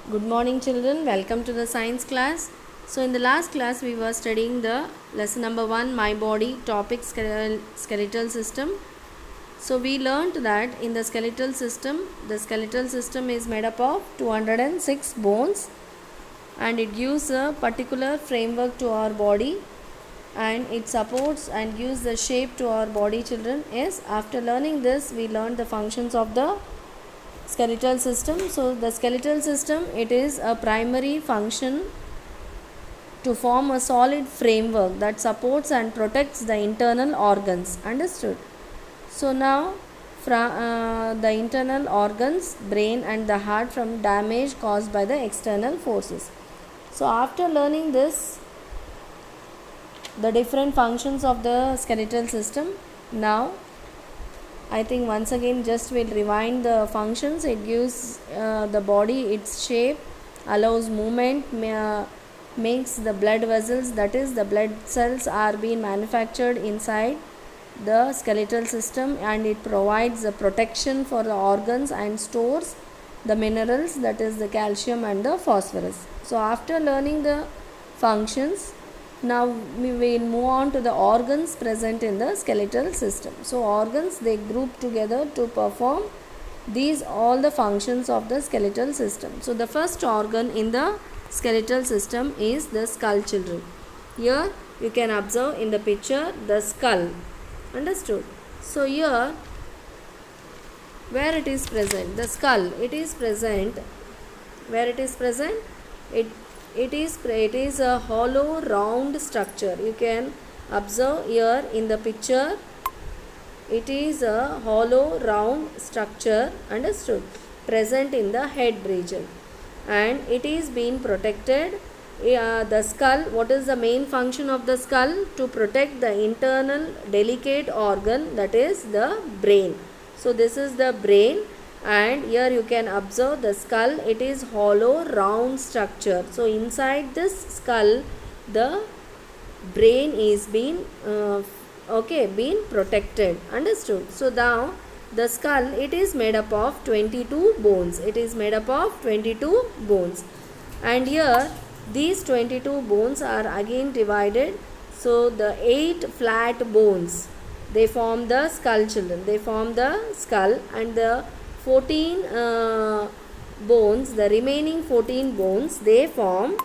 Good morning children, welcome to the science class. So in the last class we were studying the lesson number 1 my body topic skeletal system. So we learned that in the skeletal system is made up of 206 bones and it gives a particular framework to our body and it supports and gives the shape to our body children. Yes, after learning this we learned the functions of the skeletal system. So the skeletal system, it is a primary function to form a solid framework that supports and protects the internal organs. Understood? So now the internal organs, brain and the heart from damage caused by the external forces. So after learning this, the different functions of the skeletal system, now I think once again just we'll rewind the functions. It gives the body its shape, allows movement, makes the blood vessels, that is the blood cells are being manufactured inside the skeletal system, and it provides a protection for the organs and stores the minerals, that is the calcium and the phosphorus. So after learning the functions, now we will move on to the organs present in the skeletal system. So organs, they group together to perform these all the functions of the skeletal system. So the first organ in the skeletal system is the skull children. Here you can observe in the picture the skull. Understood? So here where it is present, the skull, it is present, where it is present, it is a hollow round structure. You can observe here in the picture, it is a hollow round structure, understood, present in the head region, and it is being protected. The skull, what is the main function of the skull? To protect the internal delicate organ, that is the brain. So this is the brain, and here you can observe the skull, it is hollow round structure. So inside this skull the brain is being protected. Understood? So now the skull, it is made up of 22 bones. It is made up of 22 bones, and here these 22 bones are again divided. So the 8 flat bones, they form the skull children. They form the skull, and the 14 bones, the remaining 14 bones, they form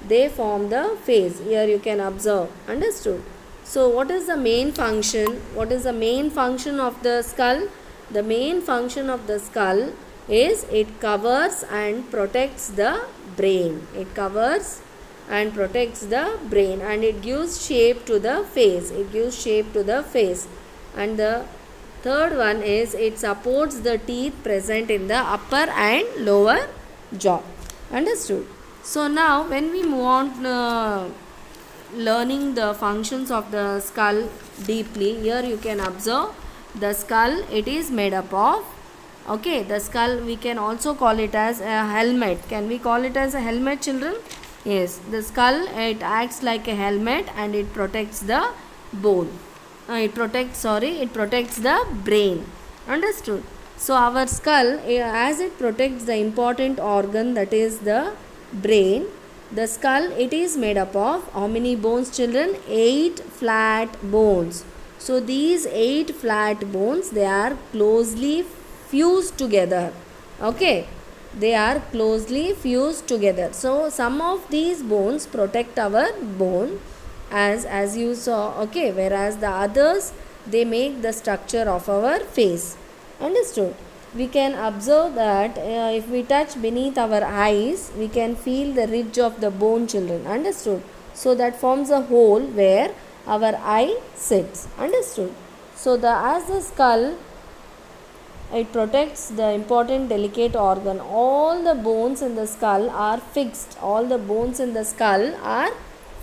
the face. Here you can observe. Understood? So what is the main function? What is the main function of the skull? The main function of the skull is it covers and protects the brain. It covers and protects the brain, and it gives shape to the face. It gives shape to the face. And the third one is it supports the teeth present in the upper and lower jaw. Understood? So now when we move on learning the functions of the skull deeply, here you can observe the skull, it is made up of, okay, the skull, we can also call it as a helmet. Can we call it as a helmet, children? Yes, the skull, it acts like a helmet and it protects the bone. It protects the brain. Understood? So our skull, as it protects the important organ, that is the brain, the skull, it is made up of how many bones, children? 8 flat bones. So these 8 flat bones, they are closely fused together. Okay, they are closely fused together. So some of these bones protect our bone, as you saw, okay, whereas the others, they make the structure of our face. Understood? We can observe that if we touch beneath our eyes, we can feel the ridge of the bone, children. Understood? So that forms a hole where our eye sits. Understood? So as the skull, it protects the important delicate organ. All the bones in the skull are fixed. All the bones in the skull are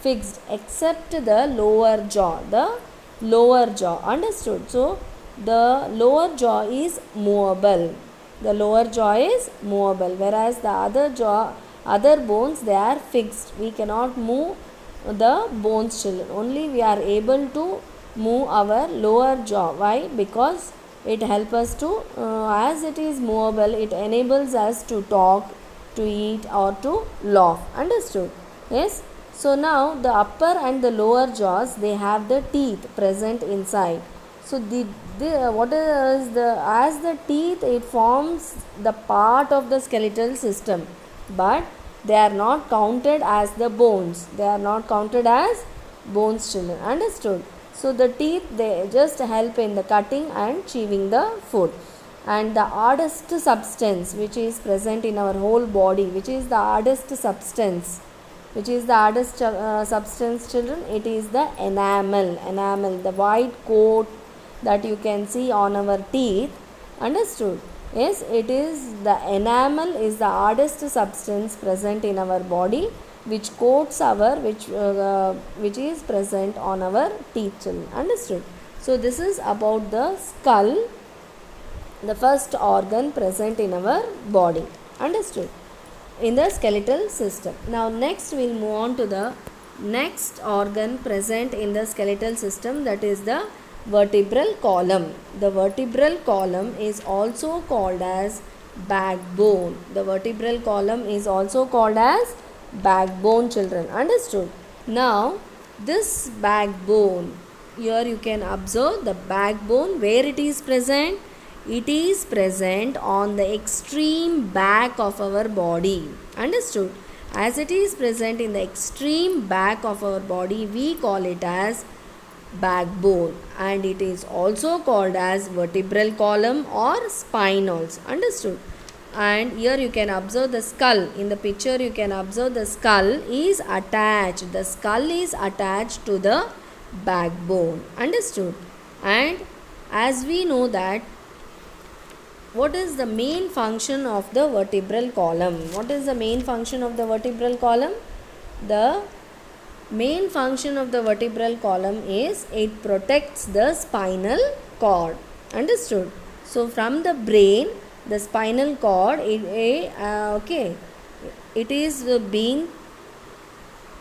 fixed except the lower jaw. The lower jaw. Understood? So the lower jaw is movable. The lower jaw is movable, whereas the other bones, they are fixed. We cannot move the bones, children. Only we are able to move our lower jaw. Why? Because it helps us to, as it is movable, it enables us to talk, to eat or to laugh. Understood? Yes. So now the upper and the lower jaws, they have the teeth present inside. So what is the, as the teeth, it forms the part of the skeletal system, but they are not counted as the bones. They are not counted as bones, children. Understood? So the teeth, they just help in the cutting and chewing the food. And the hardest substance which is present in our whole body, which is the hardest substance, children, it is the enamel, the white coat that you can see on our teeth. Understood? Yes, it is the enamel is the hardest substance present in our body, which coats our, which is present on our teeth, children. Understood? So this is about the skull, the first organ present in our body. Understood? In the skeletal system. Now next we'll move on to the next organ present in the skeletal system, that is the vertebral column. The vertebral column is also called as backbone. The vertebral column is also called as backbone, children. Understood? Now this backbone, here you can observe the backbone, where it is present. It is present on the extreme back of our body. Understood? As it is present in the extreme back of our body, we call it as backbone, and it is also called as vertebral column or spine also. Understood? And here you can observe the skull. In the picture you can observe the skull is attached. The skull is attached to the backbone. Understood? And as we know that, what is the main function of the vertebral column? What is the main function of the vertebral column? The main function of the vertebral column is it protects the spinal cord. Understood? So from the brain, the spinal cord, it is being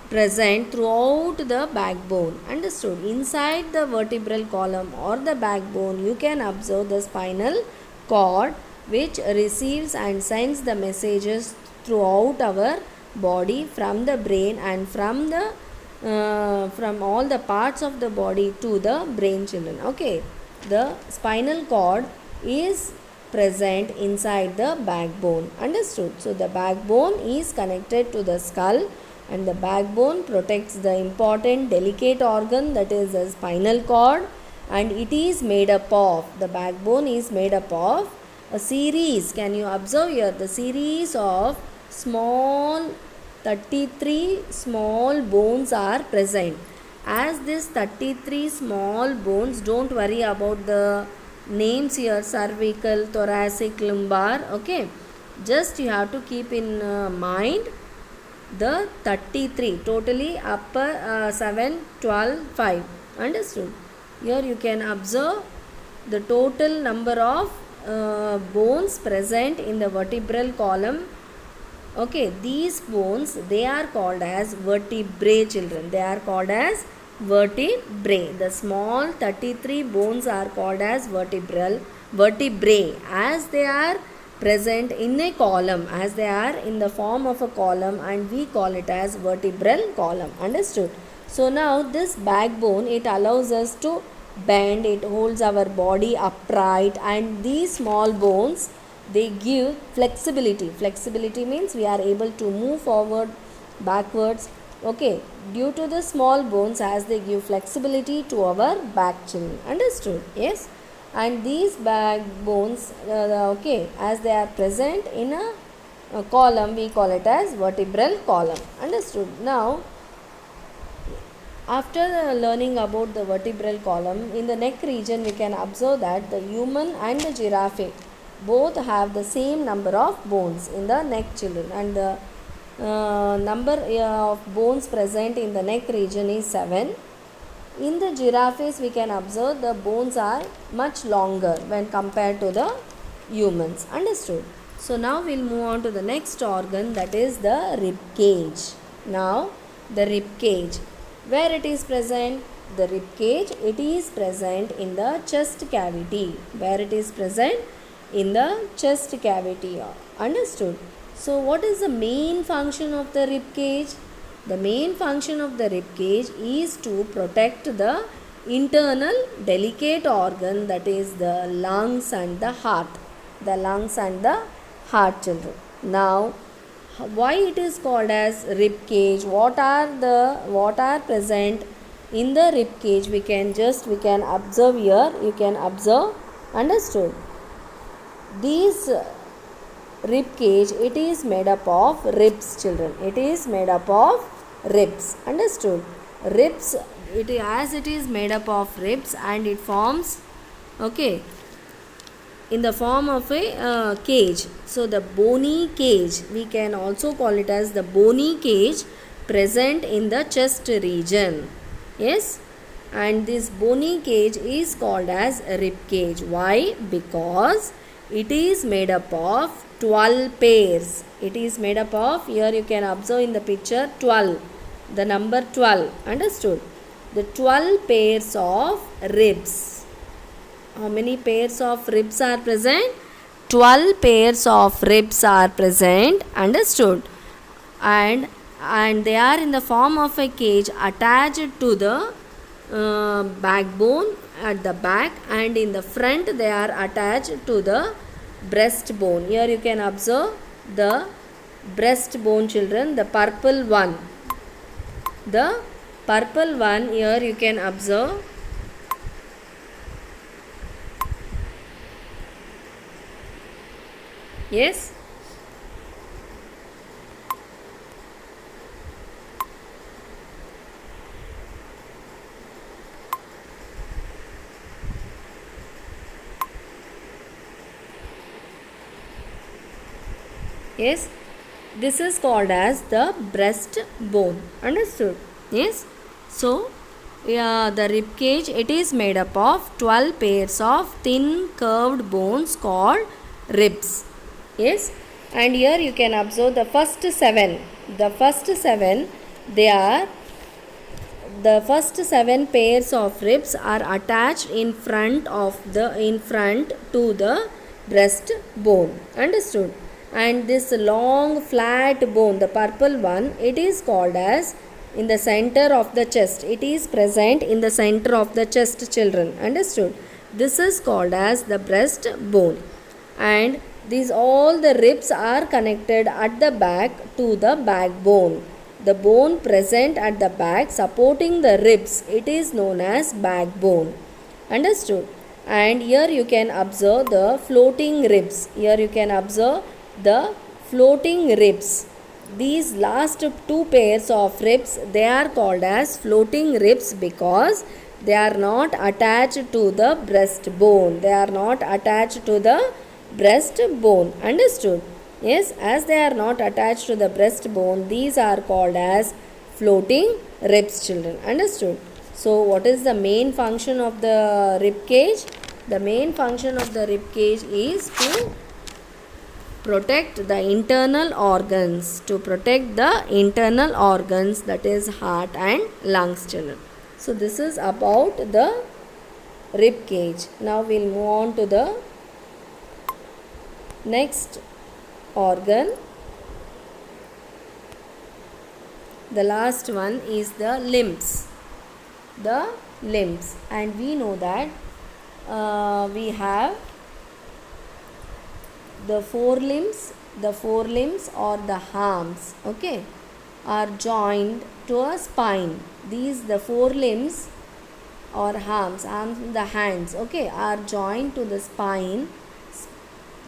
present throughout the backbone. Understood? Inside the vertebral column or the backbone, you can observe the spinal cord, which receives and sends the messages throughout our body from the brain and from the from all the parts of the body to the brain, children. Okay, the spinal cord is present inside the backbone. Understood? So the backbone is connected to the skull, and the backbone protects the important delicate organ, that is the spinal cord. And it is made up of, the backbone is made up of a series, can you observe here, the series of small 33 small bones are present. As this 33 small bones, don't worry about the names here, cervical, thoracic, lumbar. Okay, just you have to keep in mind the 33, totally upper 7, 12, 5. Understood? Here you can observe the total number of bones present in the vertebral column. Okay, these bones, they are called as vertebrae, children. They are called as vertebrae. The small 33 bones are called as vertebrae, as they are present in a column, as they are in the form of a column, and we call it as vertebral column. Understood? So now this backbone, it allows us to bend, it holds our body upright, and these small bones, they give flexibility. Flexibility means we are able to move forward, backwards. Okay, due to the small bones, as they give flexibility to our back, children. Understood? Yes. And these backbones, as they are present in a column, we call it as vertebral column. Understood? Now, after learning about the vertebral column, in the neck region we can observe that the human and the giraffe both have the same number of bones in the neck, children, and the number of bones present in the neck region is 7. In the giraffes we can observe the bones are much longer when compared to the humans. Understood? So now we'll move on to the next organ, that is the rib cage. Now the rib cage, where it is present? The rib cage, it is present in the chest cavity. Where it is present? in the chest cavity. Understood? So what is the main function of the rib cage? The main function of the rib cage is to protect the internal delicate organ, that is the lungs and the heart. The lungs and the heart, children. Now, why it is called as rib cage? What are present in the rib cage? We can observe here. You can observe. Understood? These rib cage, it is made up of ribs, children. It is made up of ribs. Understood? Ribs, as it is made up of ribs, and it forms, okay, in the form of a cage. So the bony cage, we can also call it as the bony cage, present in the chest region. Yes, and this bony cage is called as rib cage. Why? Because it is made up of 12 pairs. It is made up of, here you can observe in the picture, 12, the number 12. Understood? The 12 pairs of ribs. How many pairs of ribs are present? 12 pairs of ribs are present. Understood? And they are in the form of a cage attached to the backbone at the back, and in the front they are attached to the breastbone. Here you can observe the breastbone, children, the purple one. The purple one, here you can observe. Yes. Yes, this is called as the breastbone. Understood? Yes. So, the rib cage, it is made up of 12 pairs of thin curved bones called ribs. Yes. And here you can observe the first 7. The first 7, the first 7 pairs of ribs are attached in front to the breastbone. Understood? And this long flat bone, the purple one, it is called as in the center of the chest. It is present in the center of the chest, children. Understood? This is called as the breastbone. And these all the ribs are connected at the back to the backbone. The bone present at the back supporting the ribs, it is known as backbone. Understood? And here you can observe the floating ribs. Here you can observe the floating ribs. These last 2 pairs of ribs, they are called as floating ribs because they are not attached to the breastbone. They are not attached to the breastbone. Understood? Yes, as they are not attached to the breastbone, these are called as floating ribs, children. Understood? So, what is the main function of the rib cage? The main function of the rib cage is to protect the internal organs. To protect the internal organs, that is heart and lungs, children. So, this is about the rib cage. Now, we will move on to the next organ. The last one is the limbs. The limbs, and we know that we have the forelimbs. The forelimbs or the arms, okay, are joined to a spine. These, the forelimbs or arms, the hands, okay, are joined to the spine.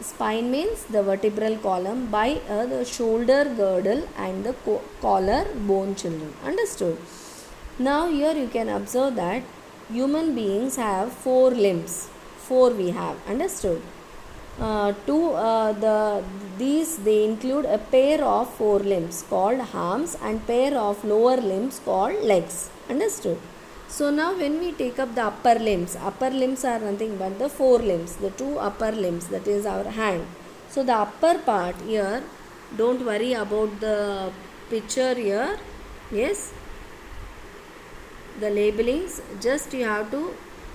Spine means the vertebral column by the shoulder girdle and the collar bone, children. Understood? Now here you can observe that human beings have 4 limbs. 4 we have. Understood? These they include a pair of 4 limbs called arms and pair of lower limbs called legs. Understood? So now when we take up the upper limbs are nothing but the 4 limbs, the 2 upper limbs, that is our hand. So the upper part here, don't worry about the picture here. Yes, the labelings, just you have to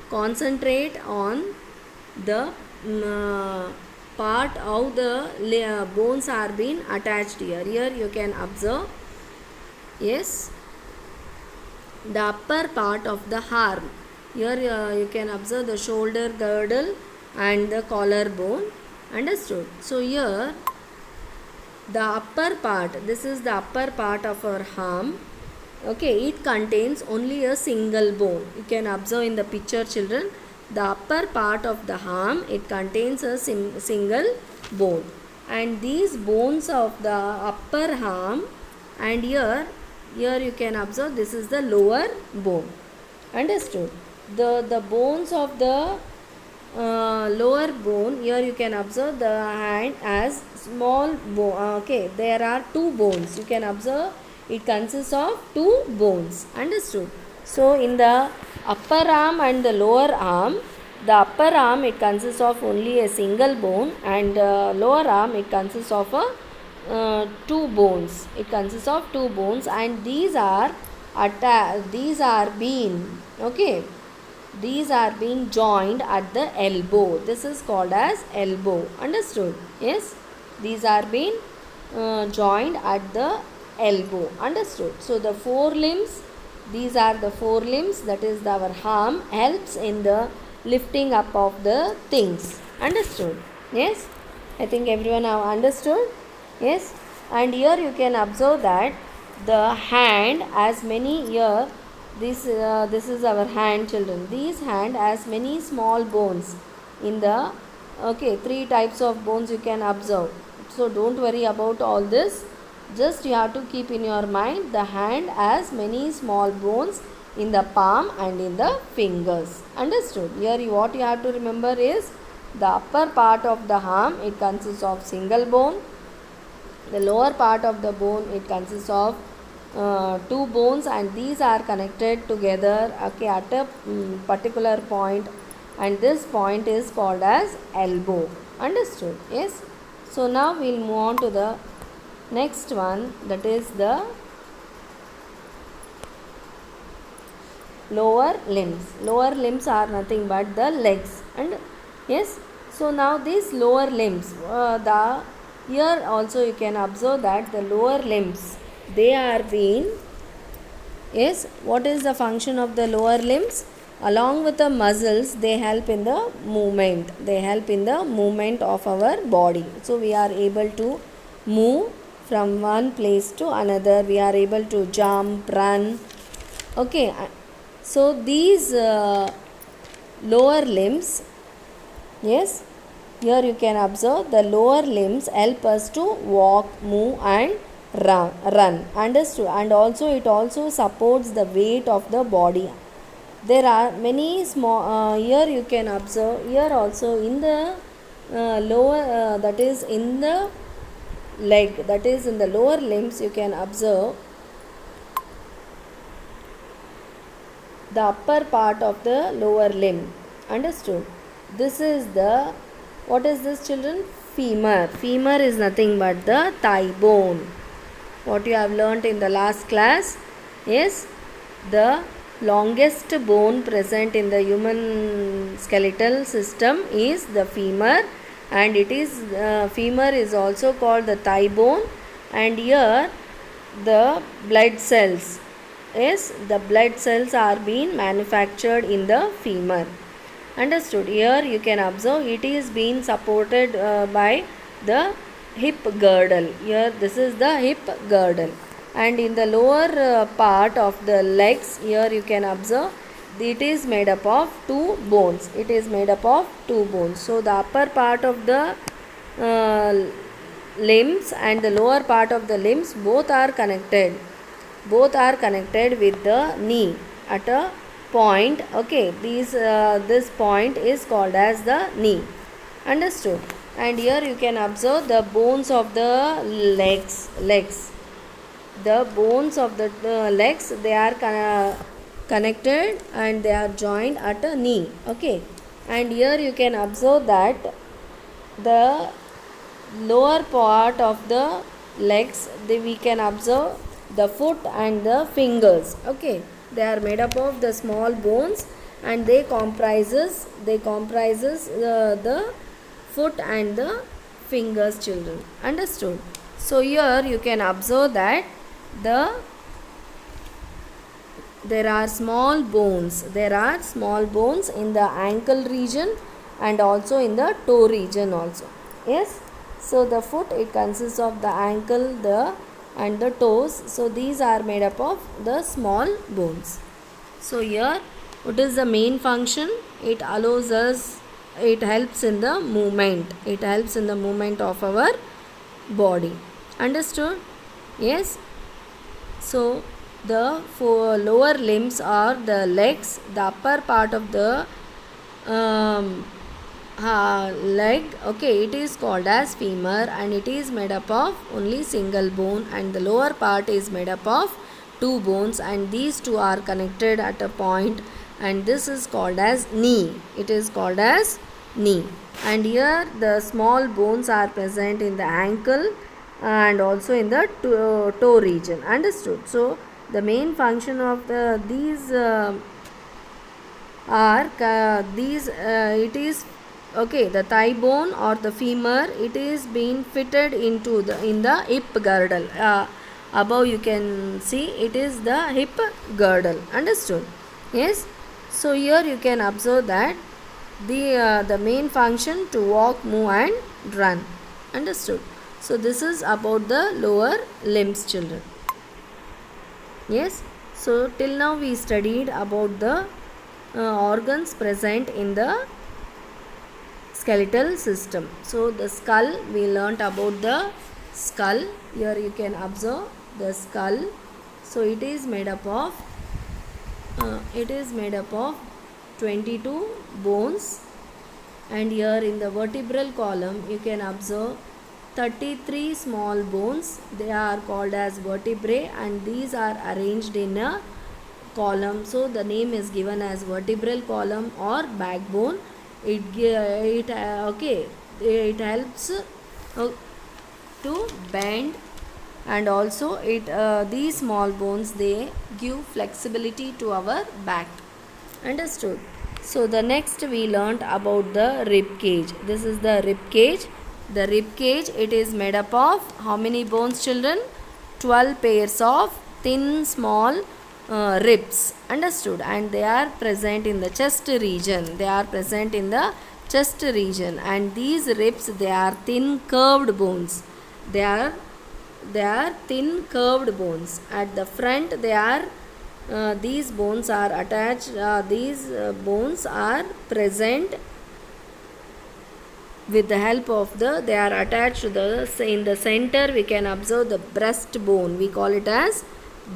concentrate on the part how the bones are being attached here. Here you can observe, yes, the upper part of the arm. Here you can observe the shoulder girdle and the collarbone. Understood? So here the upper part, this is the upper part of our arm. Okay, it contains only a single bone. You can observe in the picture, children. The upper part of the arm, it contains a single bone. And these bones of the upper arm, and here you can observe this is the lower bone. Understood? The bones of the lower bone, here you can observe the hand as small bone. Okay, there are two bones. You can observe it consists of two bones. Understood? So in the upper arm and the lower arm, the upper arm it consists of only a single bone, and lower arm it consists of two bones. It consists of two bones, and these are being joined at the elbow. This is called as elbow. Understood? Yes, these are being joined at the elbow. Understood? So the forelimbs, these are the forelimbs, that is our arm helps in the lifting up of the things. Understood? Yes, I think everyone have understood. Yes, and here you can observe that the hand as many here, this is our hand, children. This hand has many small bones in the, okay, three types of bones you can observe. So don't worry about all this. Just you have to keep in your mind the hand has many small bones in the palm and in the fingers. Understood? Here what you have to remember is the upper part of the arm, it consists of single bone. The lower part of the bone, it consists of two bones, and these are connected together, okay, at a particular point, and this point is called as elbow. Understood? Yes. So now we'll move on to the next one, that is the lower limbs. Lower limbs are nothing but the legs. And yes, so now these lower limbs, here also you can observe that the lower limbs, they are being, yes, what is the function of the lower limbs? Along with the muscles, they help in the movement. They help in the movement of our body. So we are able to move from one place to another. We are able to jump, run. Okay, so these lower limbs, yes, here you can observe the lower limbs help us to walk, move and run. Understood? And also it also supports the weight of the body. There are many small, here you can observe, here also in the lower, that is in the leg, that is in the lower limbs, you can observe the upper part of the lower limb. Understood? This is the, what is this, children? Femur. Femur is nothing but the thigh bone. What you have learnt in the last class. Yes, the longest bone present in the human skeletal system is the femur, and it is femur is also called the thigh bone. And here the blood cells, yes, the blood cells are being manufactured in the femur. Understood? Here you can observe it is being supported by the hip girdle. Here this is the hip girdle, and in the lower part of the legs, here you can observe it is made up of two bones. It is made up of two bones. So the upper part of the limbs and the lower part of the limbs both are connected. Both are connected with the knee at a point. Okay, this point is called as the knee. Understood? And here you can observe the bones of the legs. The bones of the legs, they are connected and they are joined at a knee. Okay, and here you can observe that the lower part of the legs, we can observe the foot and the fingers. Okay, they are made up of the small bones, and they comprises the foot and the fingers, children. Understood? So here you can observe that there are small bones. There are small bones in the ankle region and also in the toe region also. Yes. So the foot, it consists of the ankle, and the toes. So these are made up of the small bones. So here, what is the main function? It allows us, it helps in the movement. It helps in the movement of our body. Understood? Yes. So the four lower limbs are the legs, the upper part of the leg, okay, it is called as femur, and it is made up of only single bone, and the lower part is made up of two bones, and these two are connected at a point, and this is called as knee. It is called as knee. And here the small bones are present in the ankle and also in the toe region. Understood? So the main function of these it is, okay, the thigh bone or the femur, it is being fitted into in the hip girdle. Above you can see it is the hip girdle. Understood? Yes. So here you can observe that the main function to walk, move and run. Understood? So this is about the lower limbs, children. Yes. So till now we studied about the organs present in the skeletal system. So the skull, we learnt about the skull. Here you can observe the skull. So it is made up of 22 bones, and here in the vertebral column you can observe 33 small bones. They are called as vertebrae, and these are arranged in a column. So the name is given as vertebral column or backbone. It helps to bend, and also these small bones, they give flexibility to our back. Understood? So the next we learnt about the rib cage. This is the rib cage. The rib cage, it is made up of how many bones, children? 12 pairs of thin small ribs. Understood? And they are present in the chest region. They are present in the chest region, and these ribs, they are thin curved bones. They are thin curved bones. At the front, they are these bones are attached. These bones are present with the help of they are attached to in the center we can observe the breastbone. We call it as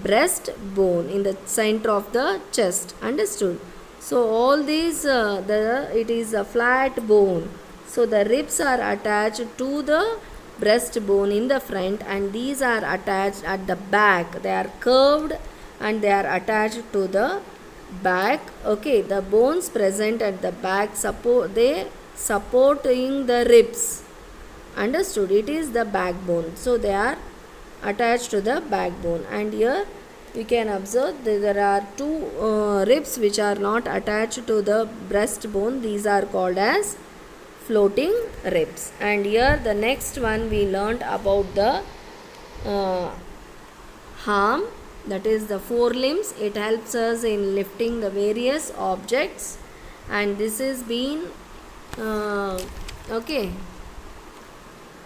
breastbone in the center of the chest. Understood? So all these it is a flat bone. So the ribs are attached to the breastbone in the front, and these are attached at the back. They are curved and they are attached to the back. Okay, the bones present at the back supporting the ribs. Understood? It is the backbone. So they are attached to the backbone, and here we can observe there are two ribs which are not attached to the breastbone. These are called as floating ribs. And here the next one we learnt about the arm, that is the forelimbs. It helps us in lifting the various objects, and this is being okay.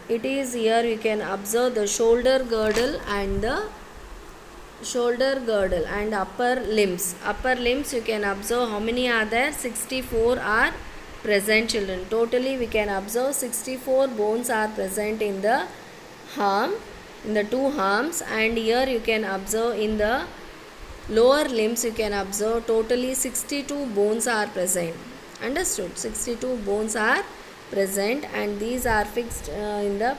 It is here you can observe the shoulder girdle and upper limbs. Upper limbs you can observe how many are there? 64 are present, children. Totally we can observe 64 bones are present in the arm, in the two arms, and here you can observe in the lower limbs you can observe totally 62 bones are present. Understood? 62 bones are present, and these are fixed in the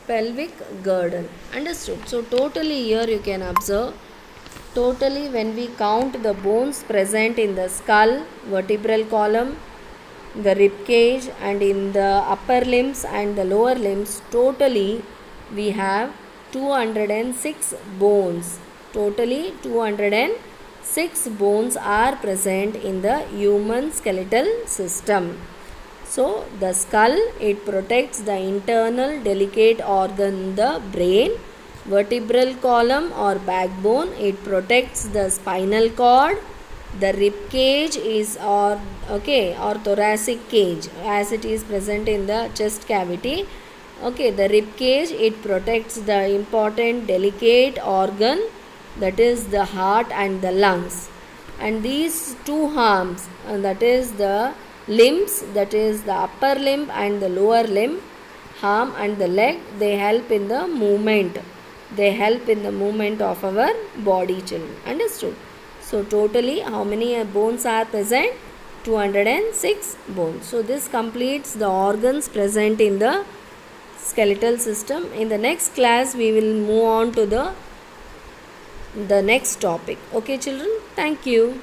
pelvic girdle. Understood? So totally here you can observe, totally when we count the bones present in the skull, vertebral column, the rib cage, and in the upper limbs and the lower limbs, totally we have 206 bones. Totally 206 bones are present in the human skeletal system. So the skull, it protects the internal delicate organ, the brain. Vertebral column or backbone, it protects the spinal cord. The rib cage is or thoracic cage, as it is present in the chest cavity. Okay, the rib cage, it protects the important delicate organ, that is the heart and the lungs. And these two arms, that is the limbs, that is the upper limb and the lower limb, arm and the leg, they help in the movement. They help in the movement of our body, children. Understood? So totally how many bones are present? 206 bones. So this completes the organs present in the skeletal system. In the next class we will move on to the next topic. Okay children, thank you.